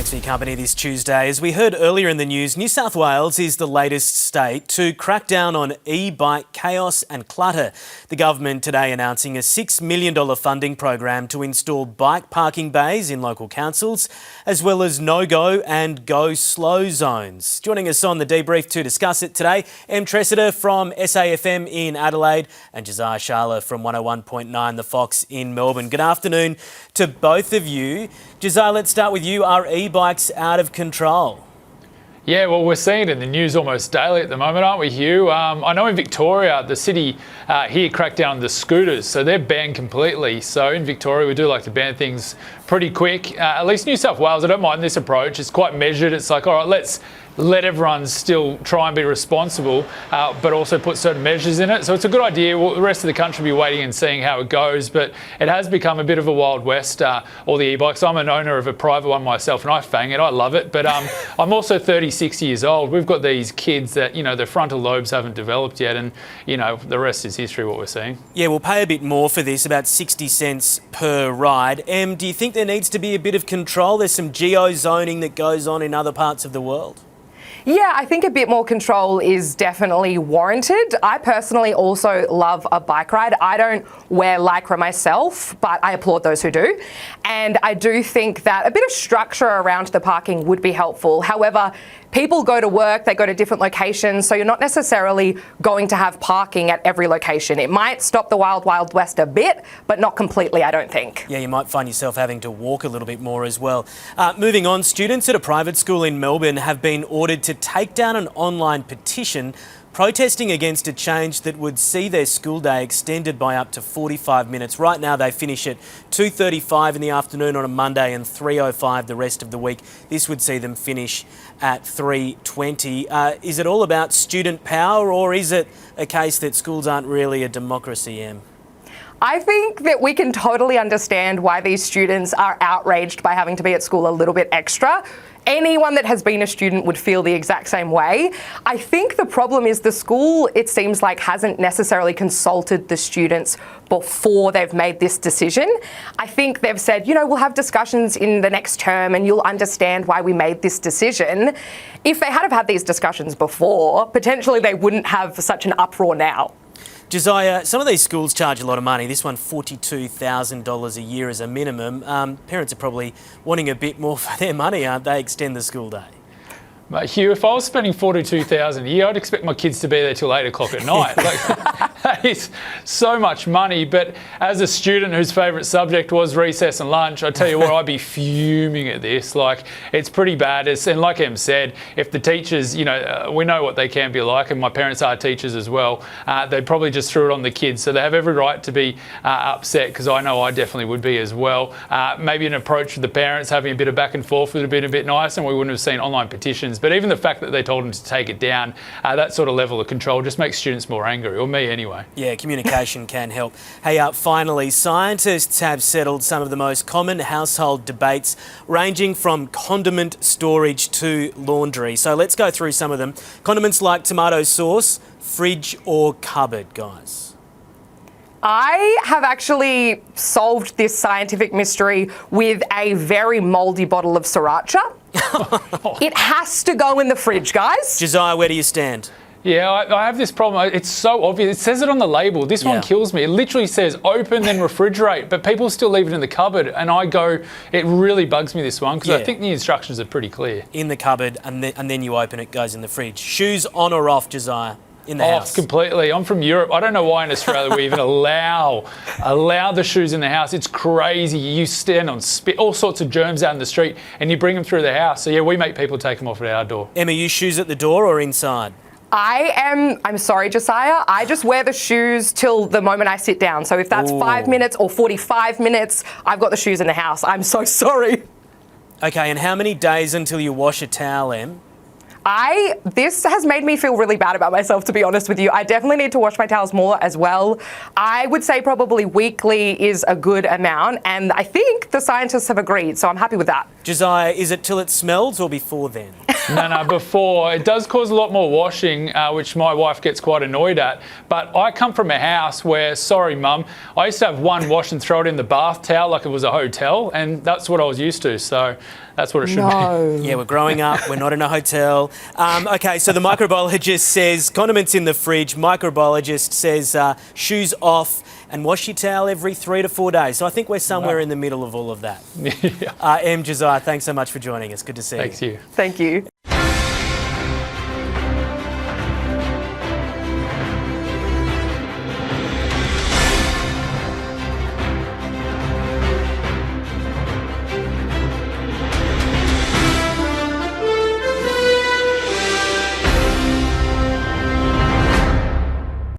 Thanks for your company this Tuesday. As we heard earlier in the news, New South Wales is the latest state to crack down on e-bike chaos and clutter. The government today announcing a $6 million funding program to install bike parking bays in local councils, as well as no-go and go-slow zones. Joining us on the debrief to discuss it today, Em Tressiter from SAFM in Adelaide and Josiah Sharla from 101.9 The Fox in Melbourne. Good afternoon to both of you. Josiah, let's start with you. Are e-bikes out of control? Yeah, well, we're seeing it in the news almost daily at the moment, aren't we, Hugh? I know in Victoria, the city here cracked down on the scooters, so they're banned completely. So in Victoria, we do like to ban things pretty quick. At least New South Wales, I don't mind this approach. It's quite measured. It's like, all right, let's let everyone still try and be responsible, but also put certain measures in it. So it's a good idea. Well, the rest of the country will be waiting and seeing how it goes, but it has become a bit of a Wild West, all the e-bikes. I'm an owner of a private one myself and I fang it. I love it, but I'm also 36 years old. We've got these kids that, you know, their frontal lobes haven't developed yet, and, you know, the rest is history, what we're seeing. Yeah, we'll pay a bit more for this, about 60 cents per ride. Em, do you think there needs to be a bit of control? There's some geo-zoning that goes on in other parts of the world. Yeah, I think a bit more control is definitely warranted. I personally also love a bike ride. I don't wear Lycra myself, but I applaud those who do. And I do think that a bit of structure around the parking would be helpful. However, people go to work, they go to different locations, so you're not necessarily going to have parking at every location. It might stop the Wild West a bit, but not completely, I don't think. Yeah, you might find yourself having to walk a little bit more as well. Moving on, students at a private school in Melbourne have been ordered to take down an online petition protesting against a change that would see their school day extended by up to 45 minutes. Right now they finish at 2:35 in the afternoon on a Monday and 3:05 the rest of the week. This would see them finish at 3:20. Is it all about student power, or is it a case that schools aren't really a democracy, Em? I think that we can totally understand why these students are outraged by having to be at school a little bit extra. Anyone that has been a student would feel the exact same way. I think the problem is the school, it seems like, hasn't necessarily consulted the students before they've made this decision. I think they've said, you know, we'll have discussions in the next term and you'll understand why we made this decision. If they had have had these discussions before, potentially they wouldn't have such an uproar now. Josiah, some of these schools charge a lot of money. This one, $42,000 a year as a minimum. Parents are probably wanting a bit more for their money, aren't they? Extend the school day. Mate, Hugh, if I was spending $42,000 a year, I'd expect my kids to be there till 8 o'clock at night. That is so much money. But as a student whose favourite subject was recess and lunch, I tell you what, I'd be fuming at this. Like, it's pretty bad. And like Em said, if the teachers, you know, we know what they can be like, and my parents are teachers as well, they probably just threw it on the kids. So they have every right to be upset, because I know I definitely would be as well. Maybe an approach with the parents, having a bit of back and forth would have been a bit nice, and we wouldn't have seen online petitions. But even the fact that they told them to take it down, that sort of level of control just makes students more angry, or me anyway. Yeah, communication can help. Hey, finally, scientists have settled some of the most common household debates, ranging from condiment storage to laundry. So let's go through some of them. Condiments like tomato sauce, fridge or cupboard, guys? I have actually solved this scientific mystery with a very mouldy bottle of sriracha. It has to go in the fridge, guys. Josiah, where do you stand? Yeah, I have this problem. It's so obvious. It says it on the label. This one kills me. It literally says open, then refrigerate, but people still leave it in the cupboard. And I go, it really bugs me, this one, because I think the instructions are pretty clear. In the cupboard, and then you open it, goes in the fridge. Shoes on or off, Josiah? In the house? Completely. I'm from Europe. I don't know why in Australia we even allow the shoes in the house. It's crazy. You stand on spit, all sorts of germs out in the street, and you bring them through the house. So yeah, we make people take them off at our door. Emma, you shoes at the door or inside? I'm sorry, Josiah, I just wear the shoes till the moment I sit down. So if that's 5 minutes or 45 minutes, I've got the shoes in the house. I'm so sorry. Okay, and how many days until you wash a towel, Em? This has made me feel really bad about myself, to be honest with you. I definitely need to wash my towels more as well. I would say probably weekly is a good amount, and I think the scientists have agreed, so I'm happy with that. Josiah, is it till it smells or before then? No, before. It does cause a lot more washing, which my wife gets quite annoyed at. But I come from a house where, sorry, Mum, I used to have one wash and throw it in the bath towel like it was a hotel, and that's what I was used to. So that's what it should be. Yeah, we're growing up. We're not in a hotel. Okay, so the microbiologist says condiments in the fridge. Microbiologist says shoes off and wash your towel every 3 to 4 days. So I think we're somewhere in the middle of all of that. Yeah. Josiah, thanks so much for joining us. Good to see you. Thanks you. Thank you.